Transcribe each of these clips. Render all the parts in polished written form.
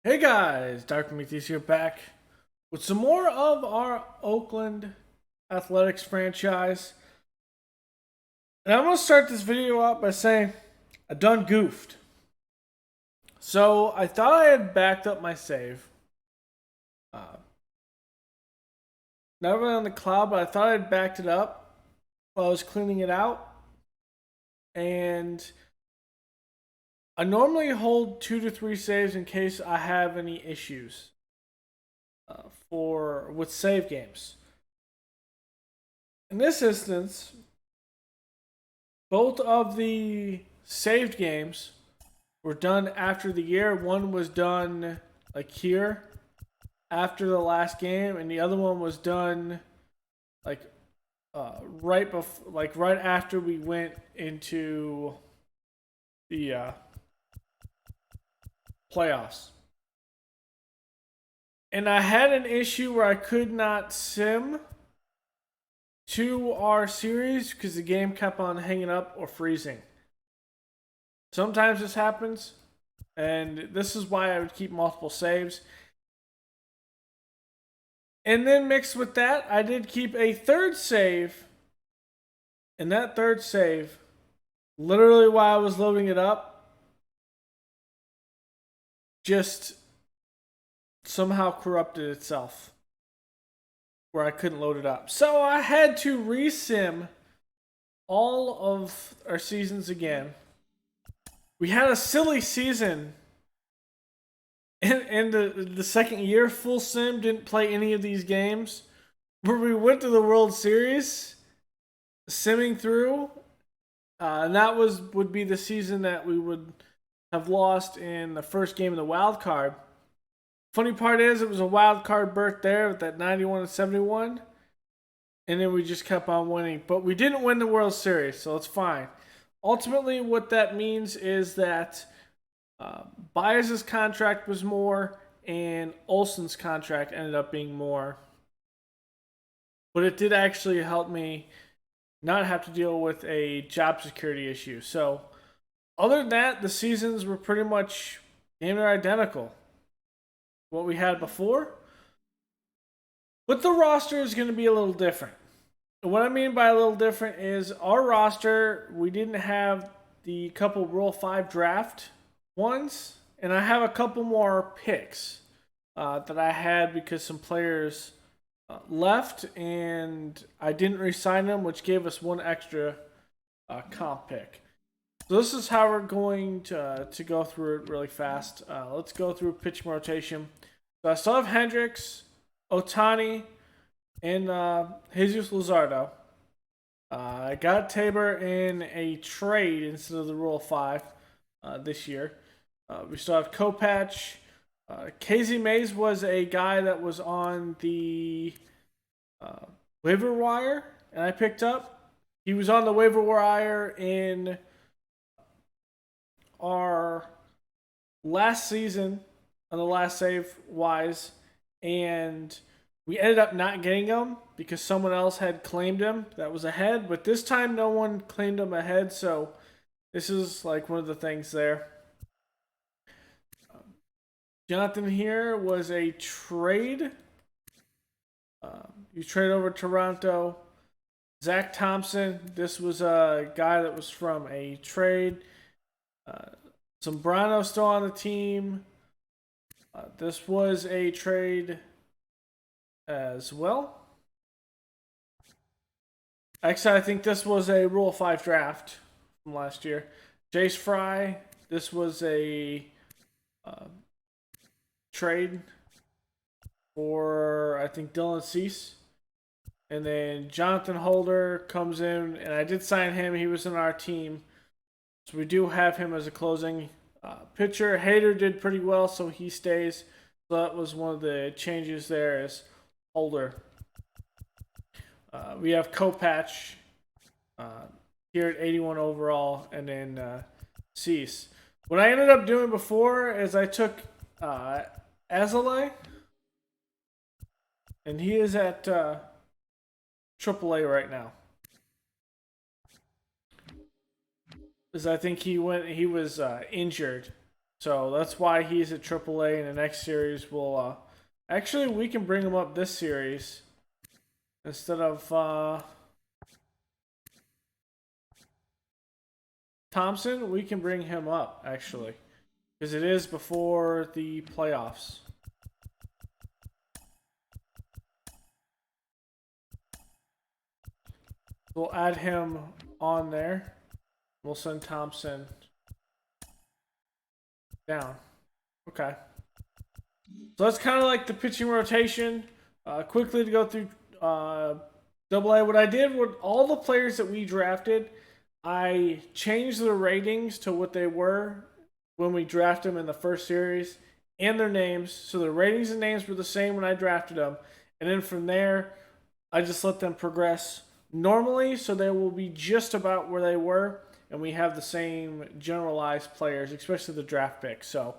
Hey guys, Dr. Prometheus here back with some more of our Oakland Athletics franchise. And I'm going to start this video out by saying I done goofed. So I thought I had backed up my save. Uh, Not really on the cloud, but I thought I had backed it up while I was cleaning it out. And I normally hold 2 to 3 saves in case I have any issues for with save games. In this instance, both of the saved games were done after the year. One was done like here after the last game, and the other one was done like right before, like right after we went into the playoffs. And I had an issue where I could not sim to our series because the game kept on hanging up or freezing. Sometimes this happens, and this is why I would keep multiple saves. And then mixed with that, I did keep a third save. And that third save, literally while I was loading it up, just somehow corrupted itself where I couldn't load it up. So I had to resim all of our seasons again. We had a silly season in the second year. Full sim didn't play any of these games. Where we went to the World Series, simming through, and that would be the season that we would have lost in the first game of the wild card. Funny part is, it was a wild card berth there with that 91 and 71, and then we just kept on winning. But we didn't win the World Series, so it's fine. Ultimately, what that means is that Baez's contract was more, and Olson's contract ended up being more. But it did actually help me not have to deal with a job security issue. So, other than that, the seasons were pretty much damn near identical what we had before. But the roster is going to be a little different. And what I mean by a little different is our roster, we didn't have the couple Rule 5 draft ones, and I have a couple more picks that I had because some players left and I didn't re-sign them, which gave us one extra comp pick. So this is how we're going to go through it really fast. Let's go through pitch rotation. So I still have Hendricks, Otani, and Jesus Luzardo. I got Tabor in a trade instead of the Rule 5 this year. We still have Kopech. Casey Mays was a guy that was on the waiver wire, and I picked up. He was on the waiver wire in our last season on the last save wise, and we ended up not getting him because someone else had claimed him that was ahead. But this time, no one claimed him ahead, so this is like one of the things there. Jonathan here was a trade. You trade over Toronto. Zach Thompson, this was a guy that was from a trade. Sombrano still on the team. This was a trade as well. Actually, I think this was a Rule 5 draft from last year. Jace Fry, this was a trade for, I think, Dylan Cease. And then Jonathan Holder comes in, and I did sign him. He was in our team. So we do have him as a closing pitcher. Hader did pretty well, so he stays. So that was one of the changes there is Holder. We have Kopech here at 81 overall, and then Cease. What I ended up doing before is I took Azalea, and he is at AAA right now. Because I think he was injured, So that's why he's at AAA. In the next series, we'll actually we can bring him up this series instead of Thompson. We can bring him up actually because it is before the playoffs. We'll add him on there. We'll send Thompson down. Okay. So that's kind of like the pitching rotation. Quickly to go through Double A. What I did with all the players that we drafted, I changed the ratings to what they were when we drafted them in the first series and their names. So the ratings and names were the same when I drafted them. And then from there, I just let them progress normally. So they will be just about where they were. And we have the same generalized players, especially the draft picks. So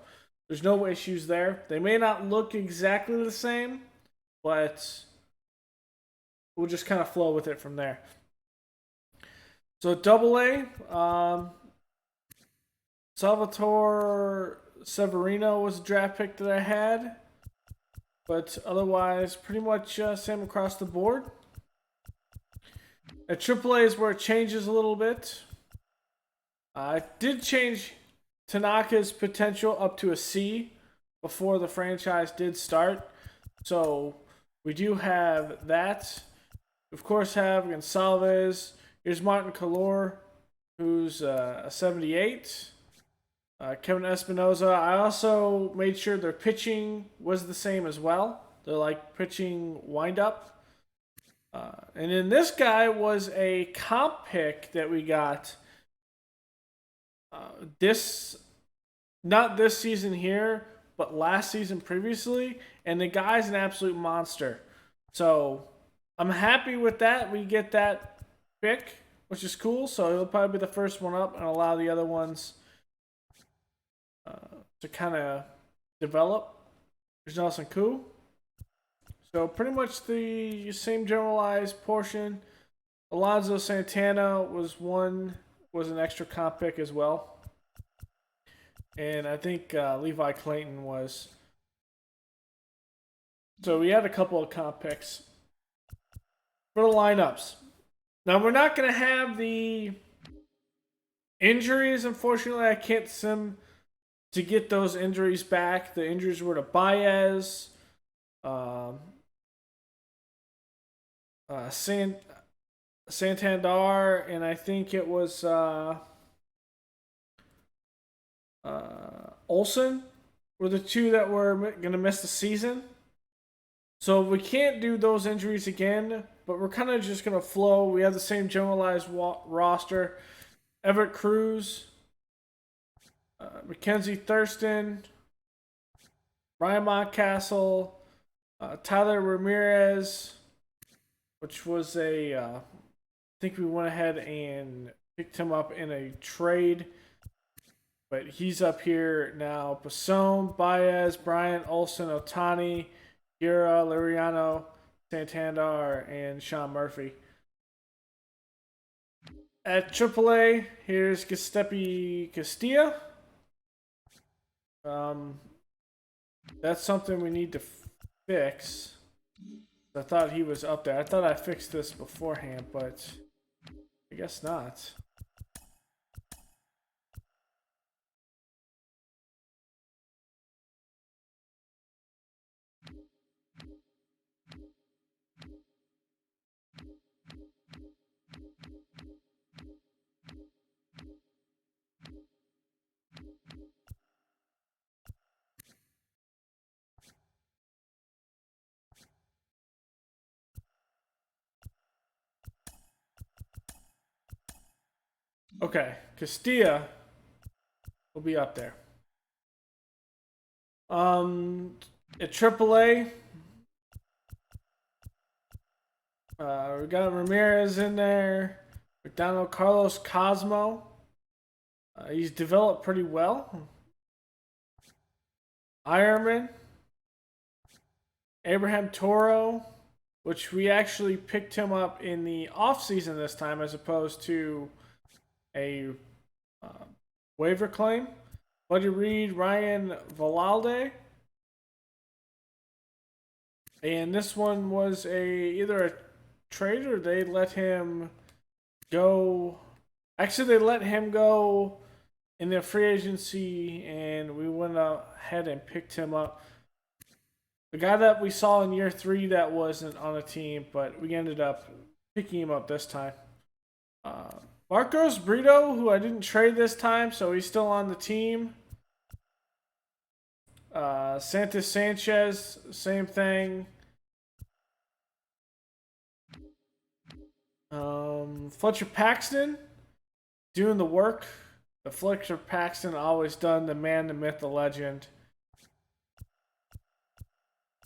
there's no issues there. They may not look exactly the same, but we'll just kind of flow with it from there. So Double A, Salvatore Severino was a draft pick that I had, but otherwise pretty much same across the board. At AAA is where it changes a little bit. I did change Tanaka's potential up to a C before the franchise did start. So we do have that. Of course, have Gonsalves. Here's Martin Calor, who's a 78. Kevin Espinoza. I also made sure their pitching was the same as well. They're like pitching windup. And then this guy was a comp pick that we got. Not this season here, but last season previously, and the guy's an absolute monster. So I'm happy with that. We get that pick, which is cool. So he'll probably be the first one up and allow the other ones to kind of develop. There's Nelson Koo. So pretty much the same generalized portion. Alonzo Santana was an extra comp pick as well. And I think Levi Clayton was. So we had a couple of comp picks for the lineups. Now we're not going to have the injuries. Unfortunately, I can't sim to get those injuries back. The injuries were to Baez, Santander, and I think it was Olsen were the two that were going to miss the season. So we can't do those injuries again, but we're kind of just going to flow. We have the same generalized roster. Everett Cruz, Mackenzie Thurston, Ryan Montcastle, Tyler Ramirez, which was I think we went ahead and picked him up in a trade. But he's up here now. Passon, Baez, Bryant, Olsen, Otani, Guerra, Liriano, Santander, and Sean Murphy. At AAA, here's Giuseppe Castilla. That's something we need to fix. I thought he was up there. I thought I fixed this beforehand, but I guess not. Okay, Castilla will be up there. At AAA, we got Ramirez in there. McDonald Carlos Cosmo. He's developed pretty well. Ironman. Abraham Toro, which we actually picked him up in the offseason this time as opposed to a waiver claim. Buddy Reed, Ryan Velalde. And this one was either a trade or they let him go. Actually, they let him go in the free agency, and we went ahead and picked him up. The guy that we saw in year 3 that wasn't on a team, but we ended up picking him up this time. Marcos Brito, who I didn't trade this time, so he's still on the team. Santos Sanchez, same thing. Fletcher Paxton, doing the work. The Fletcher Paxton always done, the man, the myth, the legend.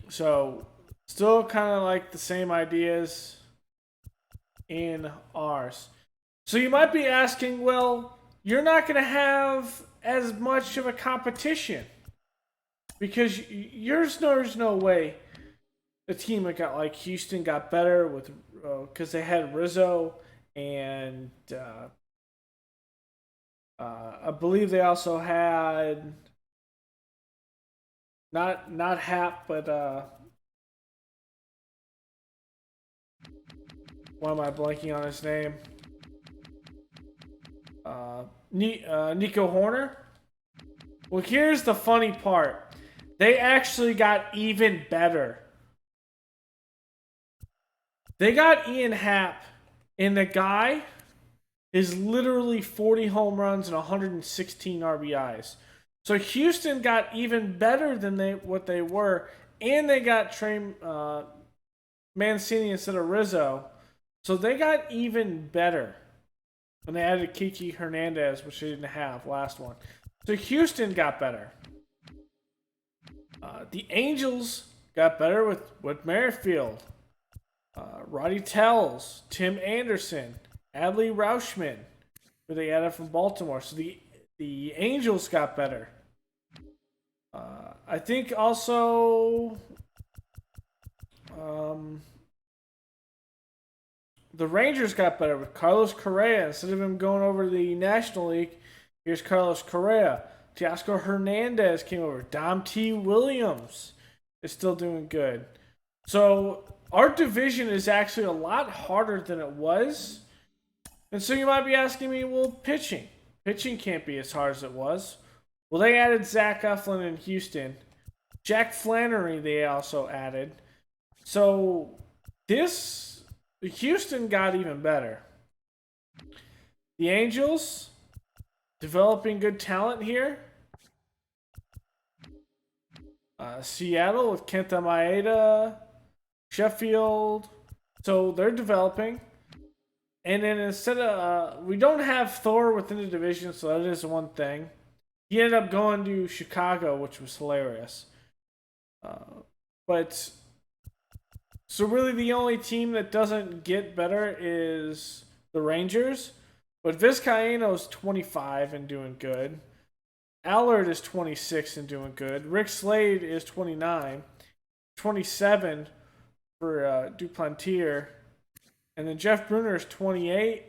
So, still kind of like the same ideas in ours. So you might be asking, well, you're not going to have as much of a competition because there's no way the team that got like Houston got better with because they had Rizzo and I believe they also had not Hap, but why am I blanking on his name? Nico Horner. Well, here's the funny part. They actually got even better. They got Ian Happ, and the guy is literally 40 home runs and 116 RBIs. So Houston got even better than what they were, and they got Trey Mancini instead of Rizzo. So they got even better when they added Kiki Hernandez, which they didn't have last one. So Houston got better. The Angels got better with Merrifield, Roddy Tells, Tim Anderson, Adley Rauschman, who they added from Baltimore. So the Angels got better. I think also the Rangers got better with Carlos Correa. Instead of him going over to the National League, here's Carlos Correa. Teoscar Hernandez came over. Dom T. Williams is still doing good. So our division is actually a lot harder than it was. And so you might be asking me, well, pitching. Pitching can't be as hard as it was. Well, they added Zach Eflin in Houston. Jack Flannery they also added. So Houston got even better. The Angels developing good talent here. Seattle with Kenta Maeda, Sheffield. So they're developing. And then instead of we don't have Thor within the division, so that is one thing. He ended up going to Chicago, which was hilarious. But so really the only team that doesn't get better is the Rangers. But Vizcaino's 25 and doing good. Allard is 26 and doing good. Rick Slade is 29. 27 for Duplantier. And then Jeff Bruner is 28.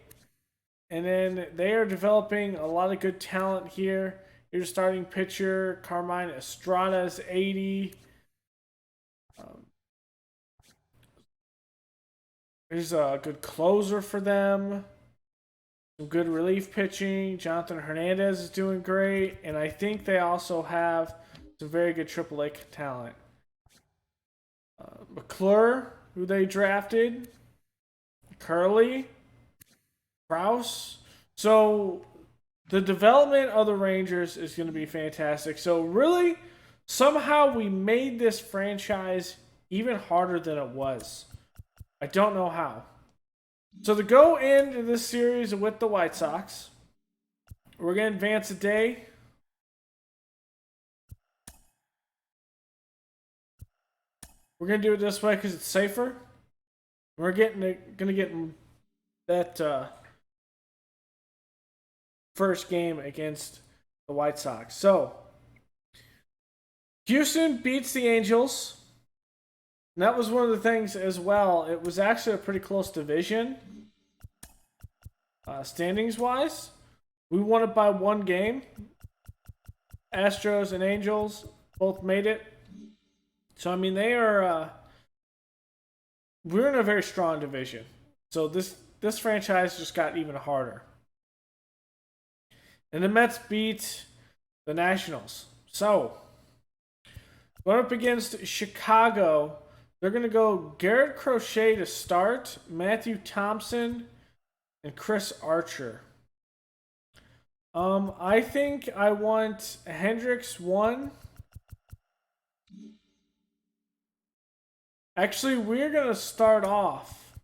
And then they are developing a lot of good talent here. Here's starting pitcher. Carmine Estrada is 80. There's a good closer for them. Some good relief pitching. Jonathan Hernandez is doing great. And I think they also have some very good AAA talent. McClure, who they drafted. Curley. Krause. So the development of the Rangers is going to be fantastic. So really, somehow we made this franchise even harder than it was. I don't know how. So to go into this series with the White Sox, we're going to advance a day. We're going to do it this way because it's safer. We're going to get that first game against the White Sox. So, Houston beats the Angels. And that was one of the things as well. It was actually a pretty close division. Standings-wise, we won it by one game. Astros and Angels both made it. So, I mean, they are... we're in a very strong division. So this franchise just got even harder. And the Mets beat the Nationals. So, going up against Chicago, they're going to go Garrett Crochet to start, Matthew Thompson, and Chris Archer. I think I want Hendricks 1. Actually, we're going to start off,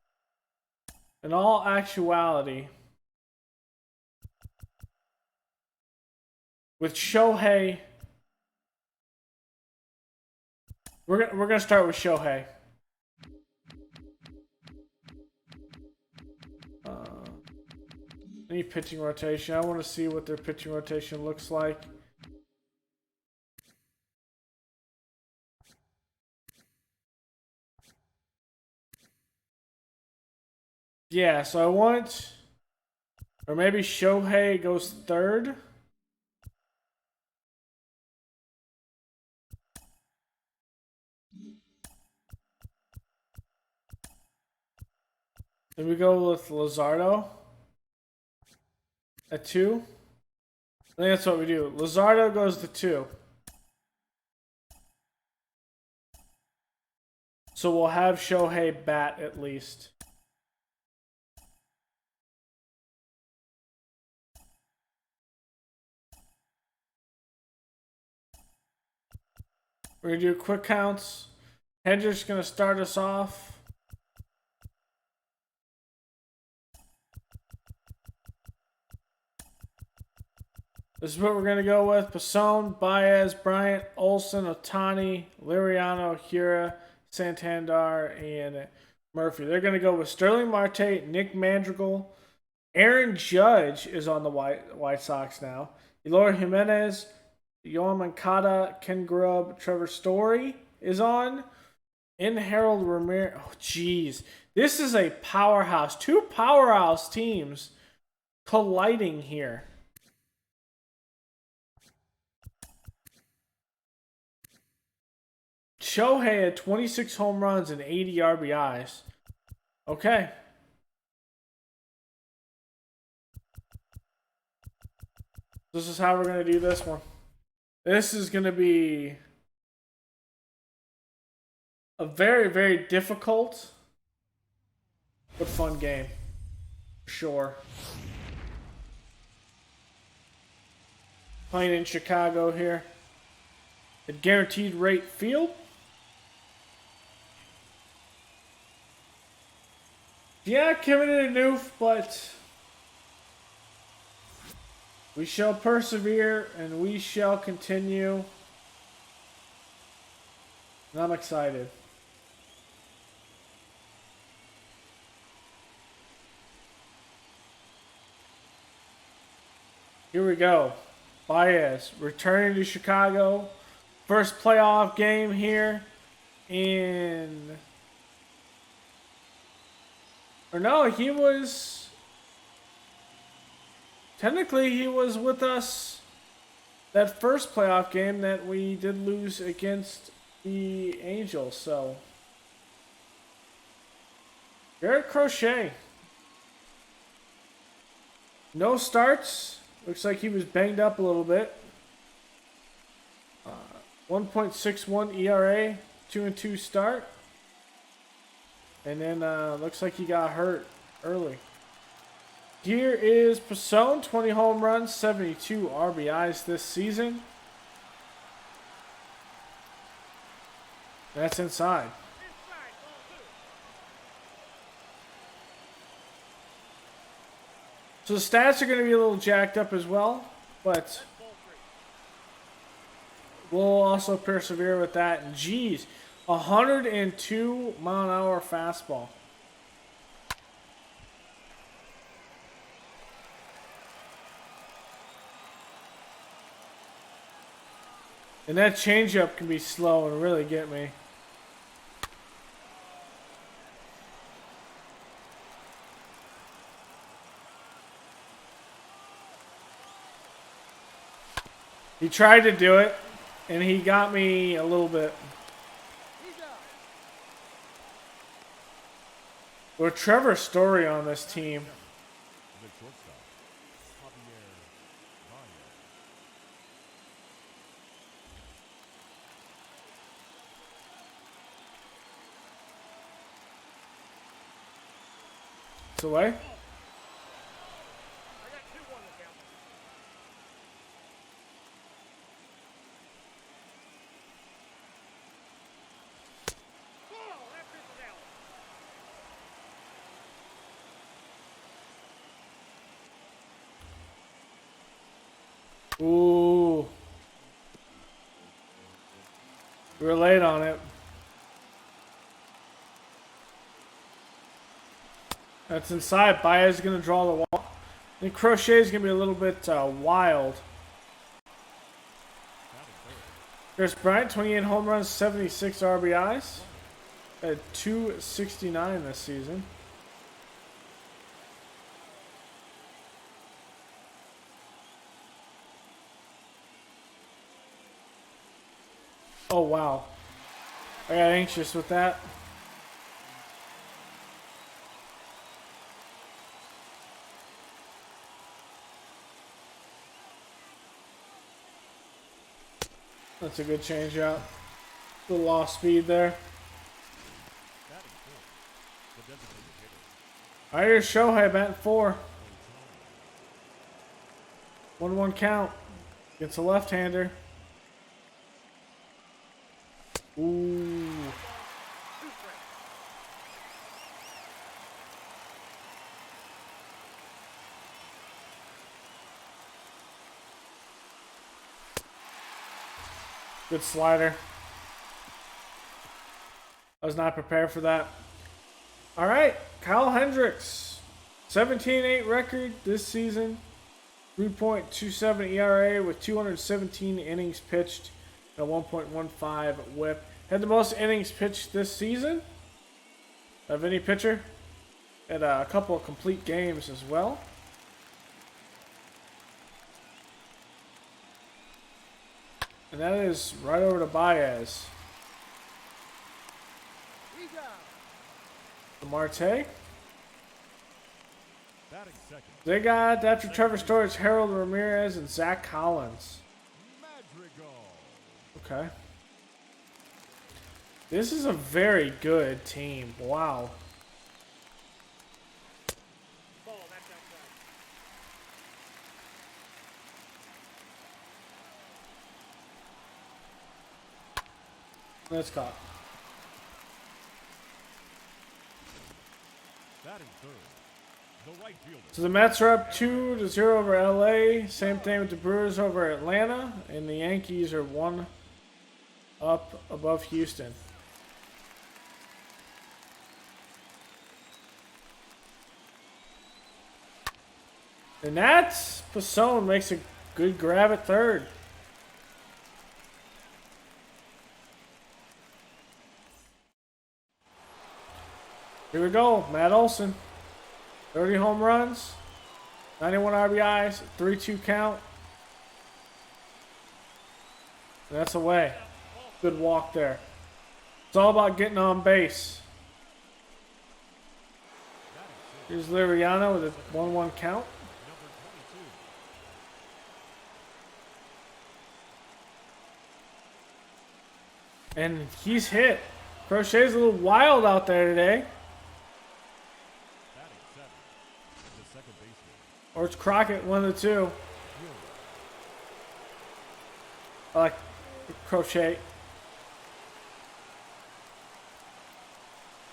in all actuality, with Shohei. We're gonna start with Shohei. Any pitching rotation? I want to see what their pitching rotation looks like. Yeah, so I want, or maybe Shohei goes third. Then we go with Luzardo at 2. I think that's what we do. Luzardo goes to 2. So we'll have Shohei bat at least. We're going to do quick counts. Hendricks going to start us off. This is what we're going to go with. Passon, Baez, Bryant, Olsen, Otani, Liriano, Hira, Santander, and Murphy. They're going to go with Sterling Marte, Nick Madrigal. Aaron Judge is on the White Sox now. Eloy Jimenez, Yoan Moncada, Ken Grubb, Trevor Story is on. And Harold Ramirez. Oh, jeez. This is a powerhouse. 2 powerhouse teams colliding here. Shohei had 26 home runs and 80 RBIs. Okay. This is how we're going to do this one. This is going to be a very, very difficult but fun game. For sure. Playing in Chicago here. At Guaranteed Rate Field. Yeah, Kevin and Noof, but we shall persevere and we shall continue. And I'm excited. Here we go. Baez returning to Chicago. First playoff game here in... Or no, he was... Technically, he was with us that first playoff game that we did lose against the Angels, so... Garrett Crochet. No starts. Looks like he was banged up a little bit. 1.61 ERA, 2-2 start. And then looks like he got hurt early. Here is Passon, 20 home runs, 72 RBIs this season. That's inside. So the stats are going to be a little jacked up as well, but we'll also persevere with that. And geez, 102 mile an hour fastball. And that changeup can be slow and really get me. He tried to do it, and he got me a little bit. With Trevor Story on this team. It's away. Ooh. We were late on it. That's inside. Baez is going to draw the wall. I think Crochet is going to be a little bit wild. Chris Bryant, 28 home runs, 76 RBIs. At 269 this season. Oh, wow. I got anxious with that. That's a good change out. A little off speed there. All right, here's Shohei batting 4. 1-1 count. Gets a left-hander. Ooh. Good slider. I was not prepared for that. All right, Kyle Hendricks. 17-8 record this season. 3.27 ERA with 217 innings pitched. A 1.15 whip. Had the most innings pitched this season of any pitcher. Had a couple of complete games as well. And that is right over to Baez. To Marte. They got, after Trevor Story, it's Harold Ramirez and Zach Collins. Okay. This is a very good team. Wow. Let's go. So the Mets are up 2-0 over LA. Same thing with the Brewers over Atlanta. And the Yankees are 1 up above Houston. And that's Pasone makes a good grab at third. Here we go, Matt Olson. 30 home runs, 91 RBIs, 3-2 count. And that's away. Good walk there. It's all about getting on base. Here's Liriano with a 1-1 count. And he's hit. Crochet's a little wild out there today. Or it's Crockett, one of the two. I like Crochet.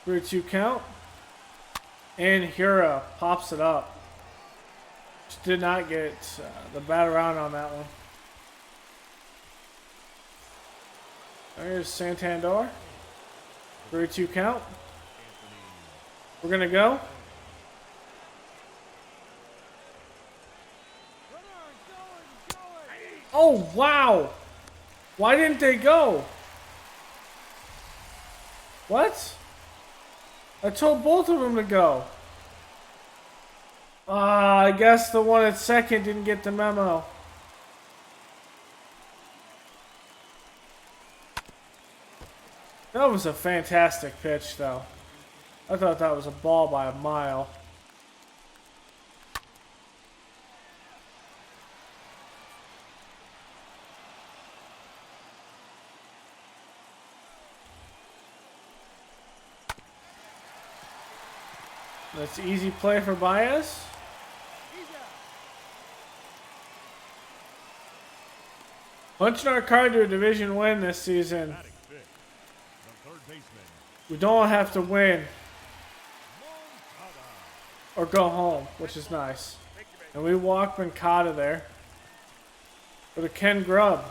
3-2 count. And Hura pops it up. Just did not get the bat around on that one. There's Santander. 3-2 count. We're going to go. Oh, wow. Why didn't they go? What? I told both of them to go. I guess the one at second didn't get the memo. That was a fantastic pitch, though. I thought that was a ball by a mile. That's easy play for Baez. Punching our card to a division win this season. We don't have to win or go home, which is nice. And we walk Mancada there for the Ken Grubb.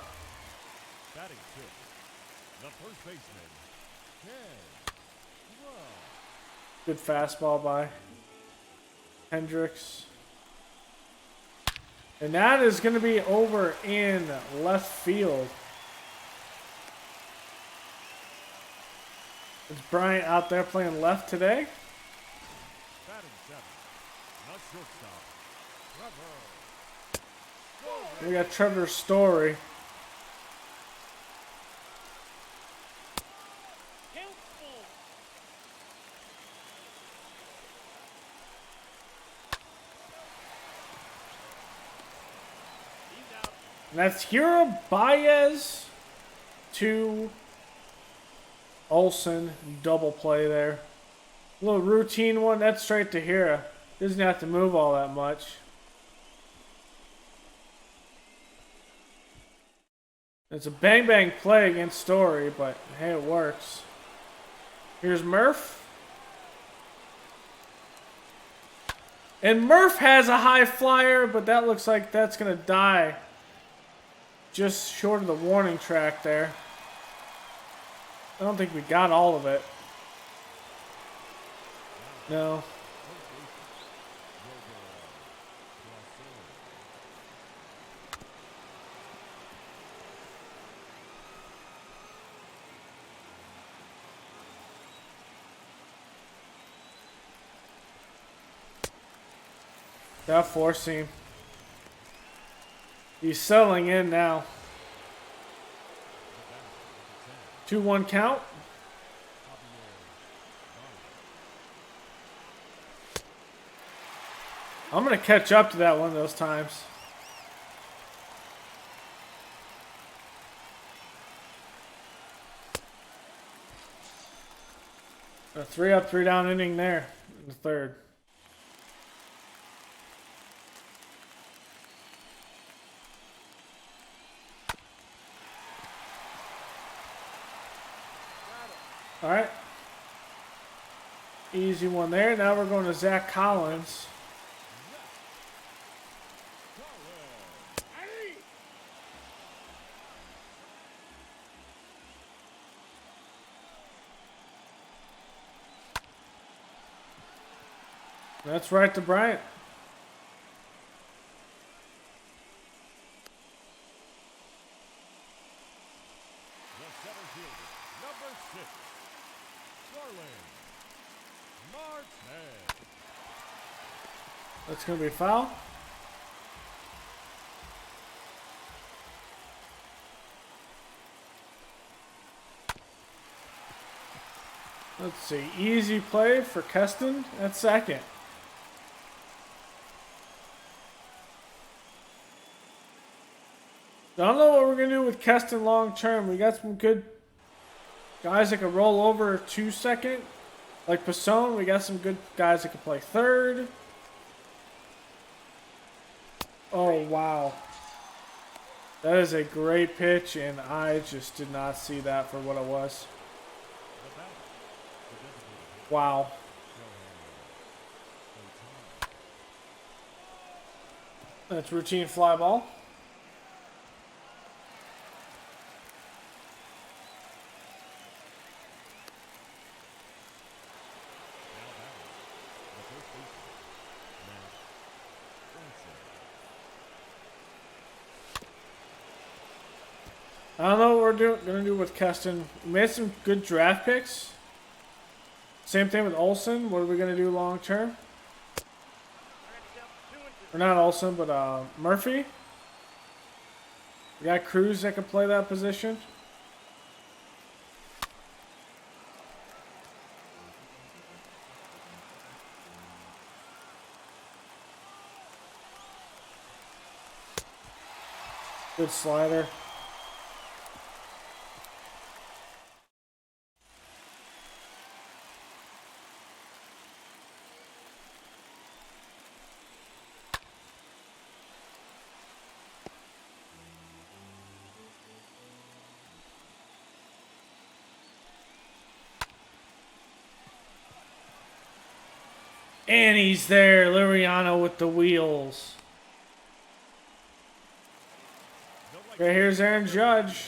Good fastball by Hendricks. And that is going to be over in left field. Is Bryant out there playing left today? We got Trevor Story. And that's Hero Baez to Olsen. Double play there. A little routine one. That's straight to Hero. Doesn't have to move all that much. It's a bang-bang play against Story, but hey, it works. Here's Murph. And Murph has a high flyer, but that looks like that's going to die. Just short of the warning track there. I don't think we got all of it. No. That four seam. He's settling in now. 2-1 count. I'm going to catch up to that one of those times. A 3 up, 3 down inning there in the third. All right. Easy one there. Now we're going to Zach Collins. That's right to Bryant. That's going to be a foul. Let's see. Easy play for Keston at second. I don't know what we're going to do with Keston long term. We got some good guys that can roll over to second. Like Pasone, we got some good guys that can play third. Oh, wow. That is a great pitch, and I just did not see that for what it was. Wow. That's routine fly ball. I don't know what we're going to do with Keston. We made some good draft picks. Same thing with Olsen. What are we going to do long term? Or not Olsen, but Murphy. We got Cruz that can play that position. Good slider. And he's there, Liriano with the wheels. Okay, here's Aaron Judge.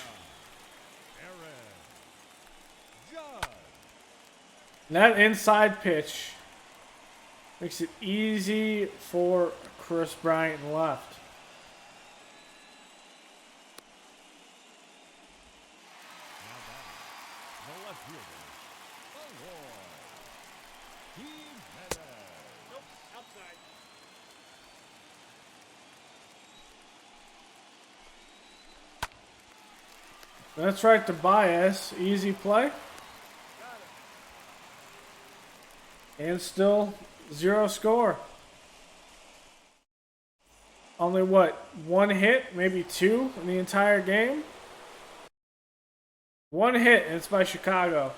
And that inside pitch makes it easy for Chris Bryant left. That's right to Baez. Easy play. And still 0 score. Only what? 1 hit? Maybe 2 in the entire game? 1 hit, and it's by Chicago.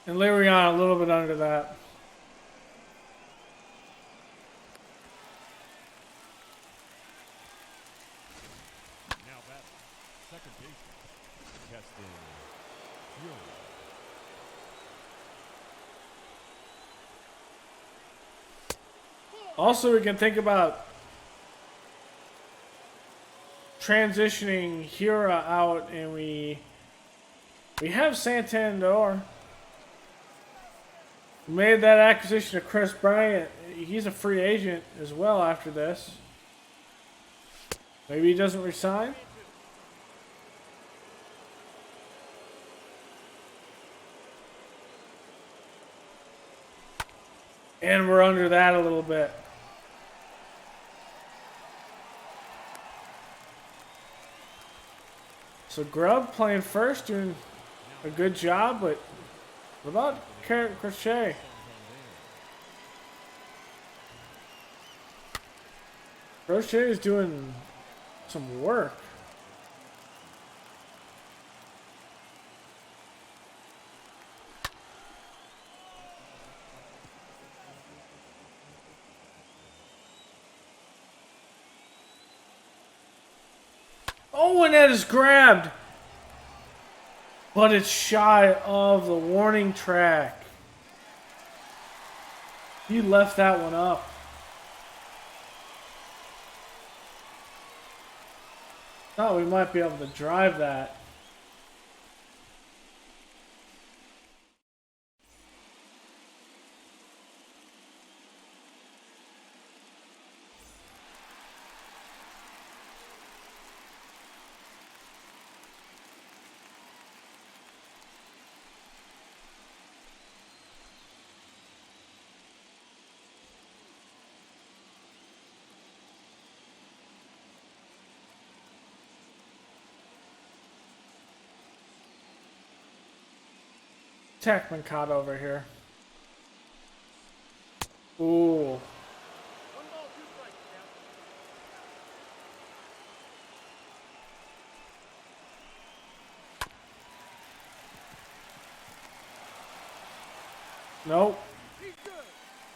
And Liriano a little bit under that. Now batting, second baseman, Houston Astros. Also, we can think about transitioning Hira out, and we have Santander. We made that acquisition of Chris Bryant. He's a free agent as well after this. Maybe he doesn't resign. And we're under that a little bit. So Grubb playing first, doing a good job, but what about Crochet? Crochet is doing some work. Oh, and that is grabbed. But it's shy of the warning track. He left that one up. Thought we might be able to drive that. Techman caught over here. Ooh. Nope.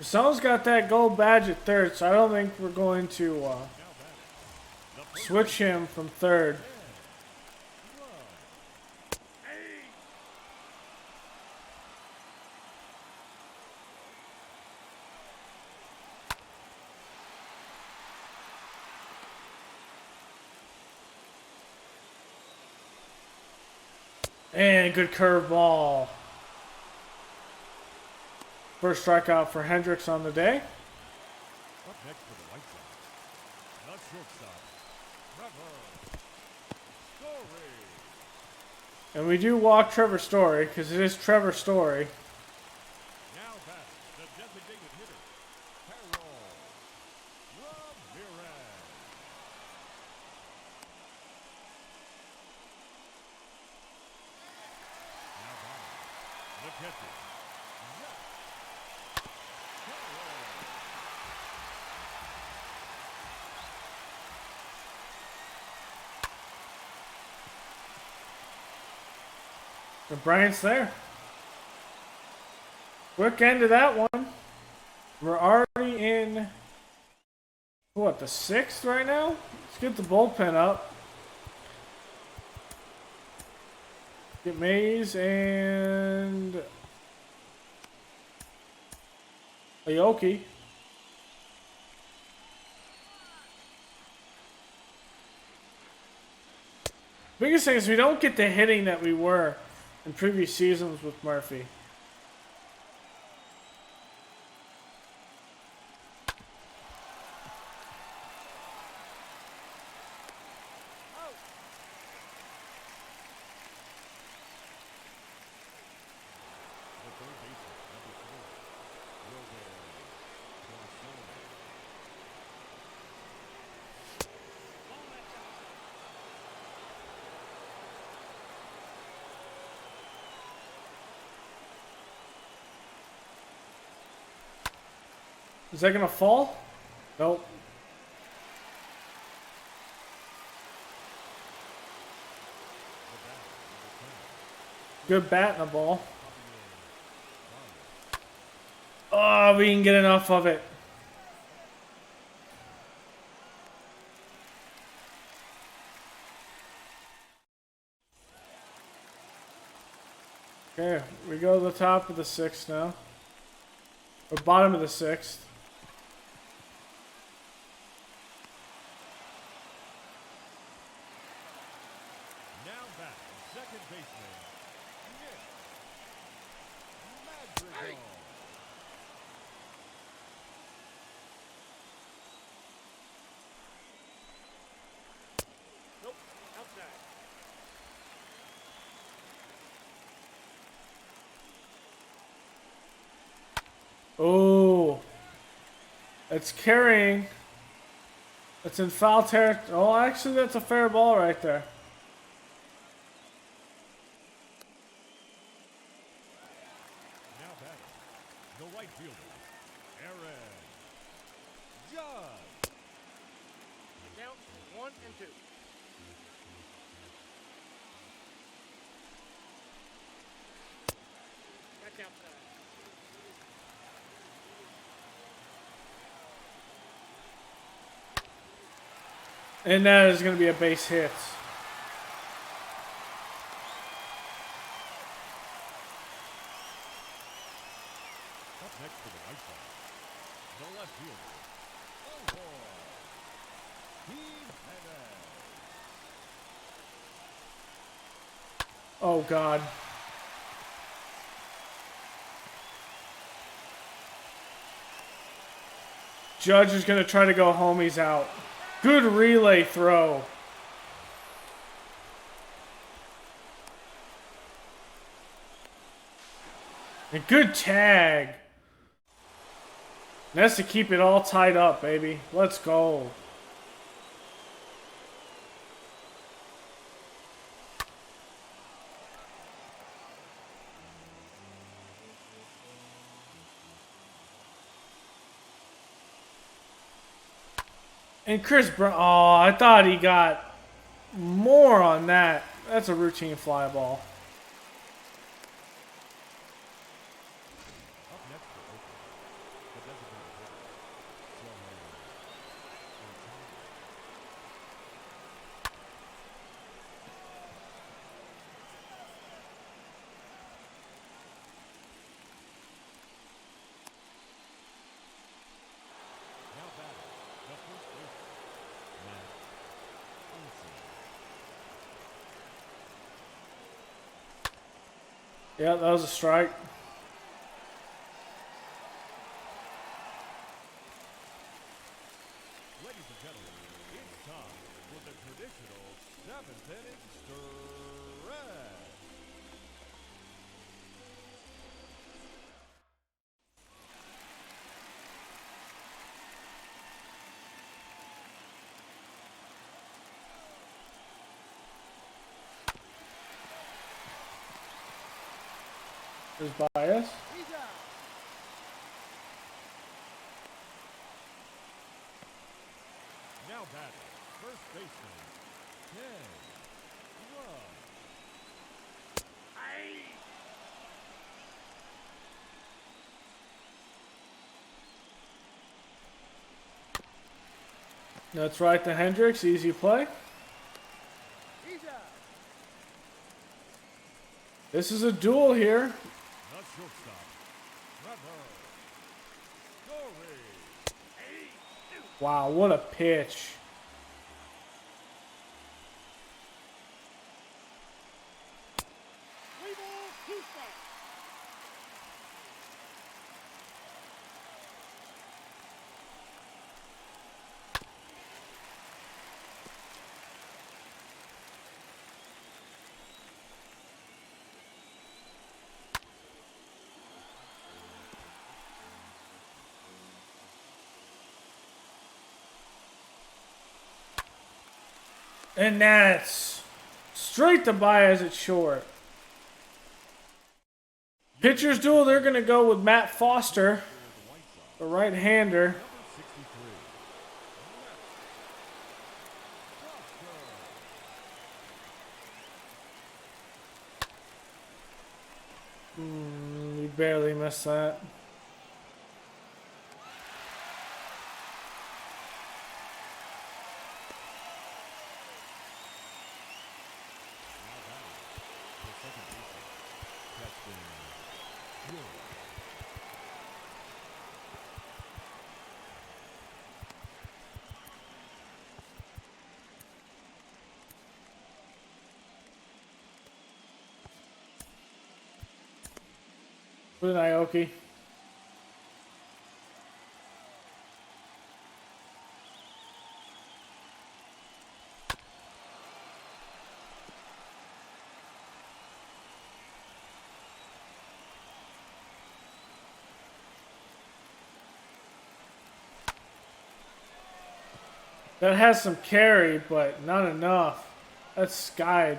Someone's got that gold badge at third, so I don't think we're going to switch him from third. And good curveball. First strikeout for Hendricks on the day. Up next for the White Sox, The shortstop, Trevor Story. And we do walk Trevor Story because it is Trevor Story. Now back, the designated hitter, Harold Ramirez. Now back, the catcher, Jack Carroll. And Bryant's there. Quick end of that one. We're already in, what, the 6th right now? Let's get the bullpen up. Get Mays and Aoki. Biggest thing is we don't get the hitting that we were in previous seasons with Murphy. The third baseman, number 4, Robert Garcia. Is that gonna fall? Nope. Good bat in the ball. Oh, we didn't get enough of it. Okay, we go to the top of the 6th now. Or bottom of the 6th. Now back, second baseman, Nick Madrigal. Nope, outside. Oh, it's carrying. It's in foul territory. Oh, actually, that's a fair ball right there. Now batting, the right fielder, Aaron Judge. The count, 1 and 2. That's outside. And that is going to be a base hit. Up next to the right side, the left fielder, Oh, God. Judge is going to try to go home. He's out. Good relay throw. And good tag. That's to keep it all tied up, baby. Let's go. And Chris Brown, oh, I thought he got more on that. That's a routine fly ball. Up next for Oakland, the designated hitter, now batting, the first baseman, Matt Olson. Yeah, that was a strike. Ladies and gentlemen, Seventh inning stretch. There's bias. He's out. Now batting, first baseman, Ken Love. That's right to Hendricks. Easy play. He's out. This is a duel here. The shortstop, Trevor Story. Wow, what a pitch. Three balls, two strikes. And that's straight to Baez at short. Pitchers duel, they're going to go with Matt Foster, the right-hander. Number 63. We barely missed that. With an Aoki. That has some carry, but not enough. That's skied.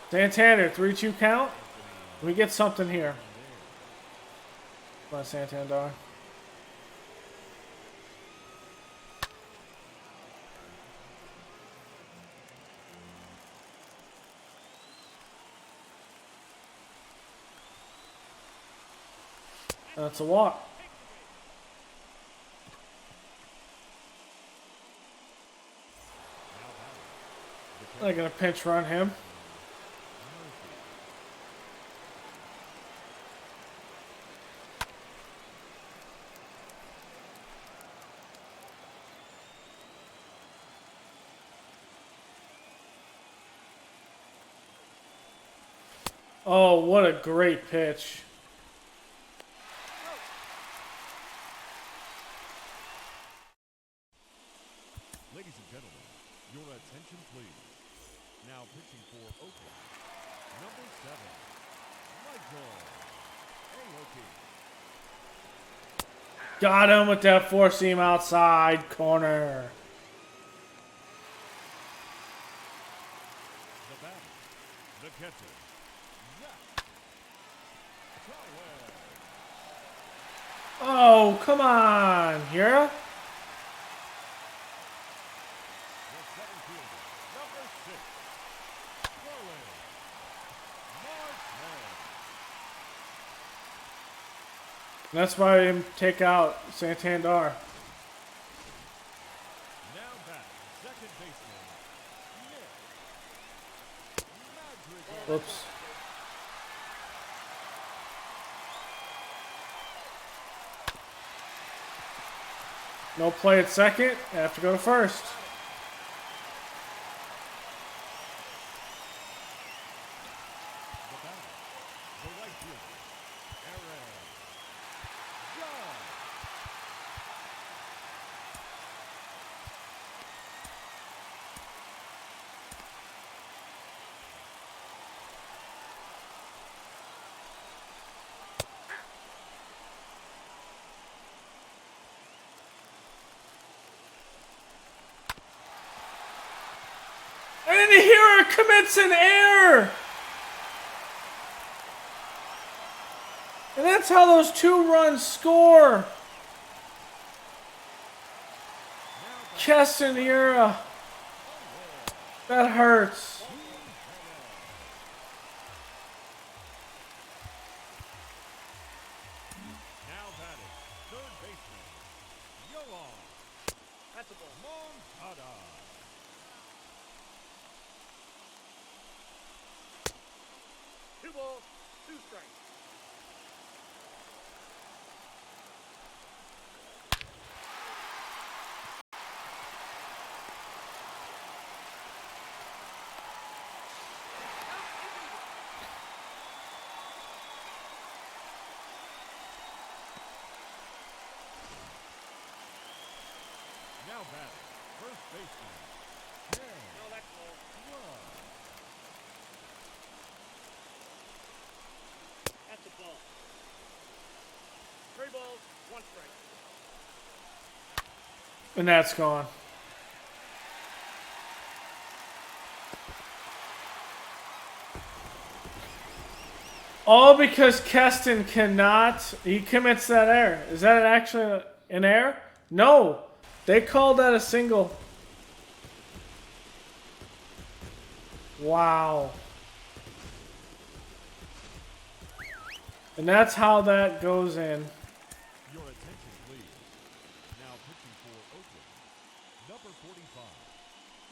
Santander, 3-2 count. We get something here. Come on, Santander. That's a walk. They're gonna pinch run him. Oh, what a great pitch. Ladies and gentlemen, your attention please. Now pitching for Oakland, number 7, Michael Aoki. Got him with that four-seam outside corner. The batter, the catcher, Zach Trower. Oh, come on, Hira. The center fielder, number 6, Rowan Martinez. That's why I didn't take out Santander. Now back, second baseman, Nick Madrigal. Whoops. No play at second. I have to go to first. The batter, the right fielder, Aaron And here commits an error. And that's how those 2 runs score. Castanera. That hurts. Now batting, third baseman, Yolan. That's a ball. Moncada. 2 balls, 2 strikes. Now batting, first baseman, No, that's ball. That's a ball. 3 balls, 1 strike. And that's gone. All because Keston cannot. He commits that error. Is that actually an error? No. They called that a single. Wow. And that's how that goes in. Your attention, please. Now pitching for Oakland, number 45,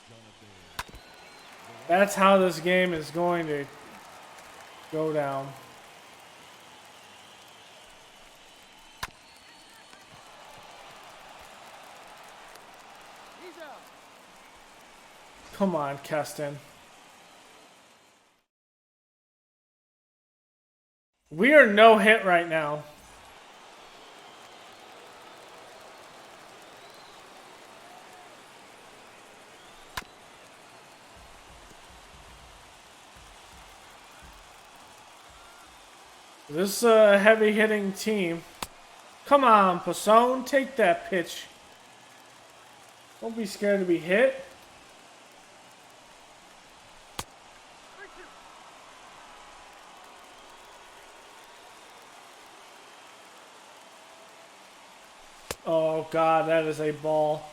Jonathan. That's how this game is going to go down. He's out. Come on, Keston. We are no hit right now. This is a heavy hitting team. Come on, Pasone, take that pitch. Don't be scared to be hit. Oh God, that is a ball.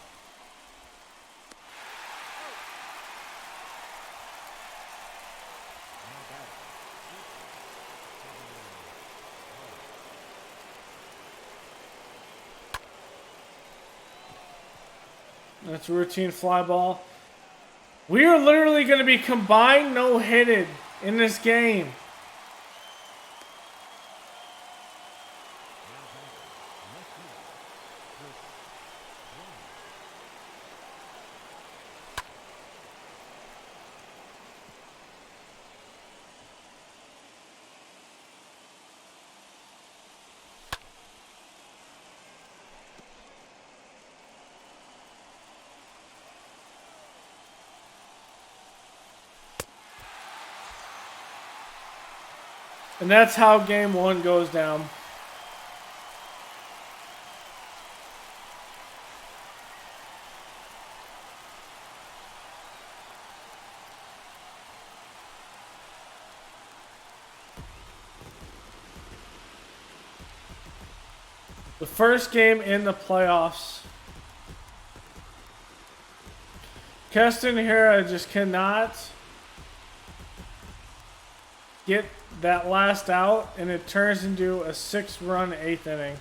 That's a routine fly ball. We are literally going to be combined no-hitted in this game. And that's how game 1 goes down. The first game in the playoffs. Keston Hera just cannot get that last out, and it turns into a 6-run 8th inning.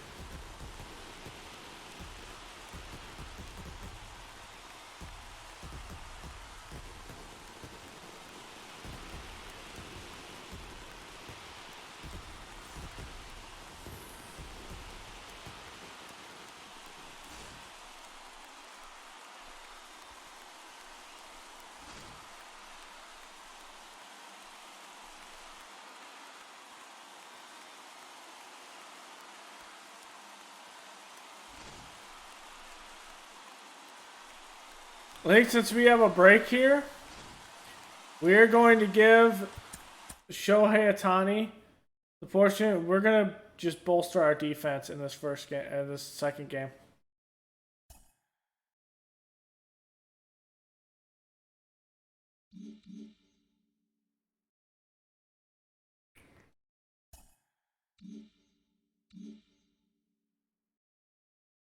I think since we have a break here, we are going to give Shohei Ohtani the portion. We're going to just bolster our defense in this first game, this second game.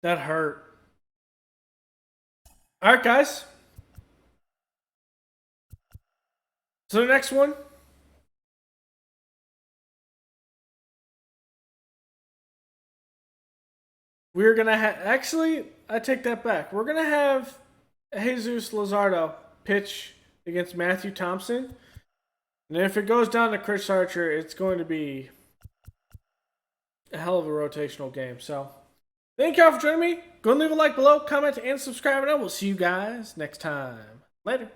That hurt. All right, guys. So the next one. We're going to have... Actually, I take that back. We're going to have Jesus Luzardo pitch against Matthew Thompson. And if it goes down to Chris Archer, it's going to be a hell of a rotational game. So, thank y'all for joining me. Go and leave a like below, comment, and subscribe. And I will see you guys next time. Later.